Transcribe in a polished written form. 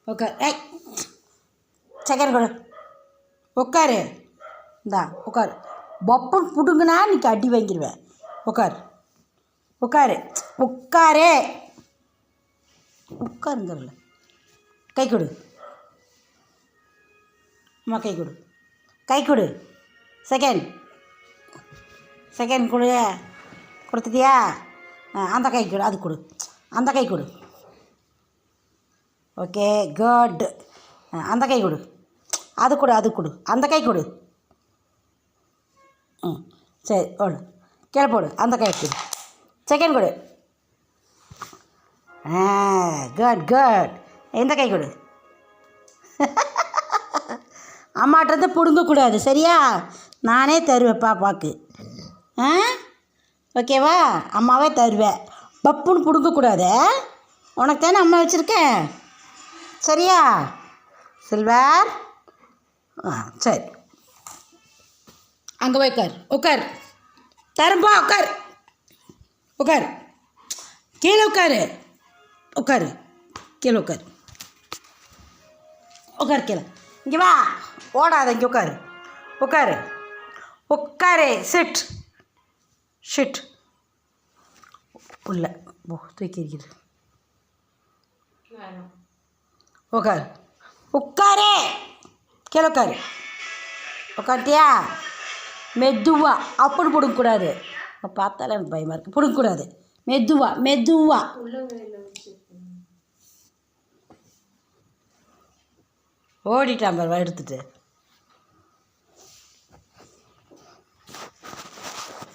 உட்கார். ஏய் செகண்ட் கொடு. உட்காரு. இந்தா உட்கார். பப்புன்னு பிடுங்குனா நீக்கு அடி வாங்கிடுவேன். உட்கார். உட்காரு. உட்காரு. உட்காருங்கல்ல. கை கொடு. அம்மா கை கொடு. கை கொடு. செகண்ட் கொடு. கொடுத்துட்டியா? அந்த கை கொடு. அது கொடு. அந்த கை கொடு. Okay good. அந்த கை கொடு. அது கொடு. அது கொடு. அந்த கை கொடு. சரி ஓடு. கீழே போடு. அந்த கை கொடு. செகண்ட் கொடு. Good good. இந்த கை கொடு. அம்மாட்டேருந்து பிடுங்கக்கூடாது சரியா? நானே தருவேன் பாப்பாவுக்கு. ஓகேவா? அம்மாவே தருவேன். பப்புன்னு பிடுங்கக்கூடாது. உனக்கு தானே அம்மா வச்சுருக்கேன் சரியா சில்வர்? சரி அங்கே போய் உட்கார். உட்கார். தரம்பா உட்கார். உட்கார். கீழே உட்காரு. உட்காரு. கீழே உட்காரு. உட்கார் கீழே. இங்கே வா. ஓடாத. இங்கே உட்காரு. உட்காரு. உட்காரு. சிட் ஷிட் உள்ள ஓ தூக்கி இருக்குது. உட்காரு. உட்காரு. கீழே உட்காரு. உட்காட்டியா? மெதுவா. அப்படி பிடுங்கக்கூடாது. பார்த்தாலே எனக்கு பயமாக இருக்குது. பிடுங்கக்கூடாது. மெதுவா மெதுவா. ஓடிட்டான் பாரு எடுத்துட்டு.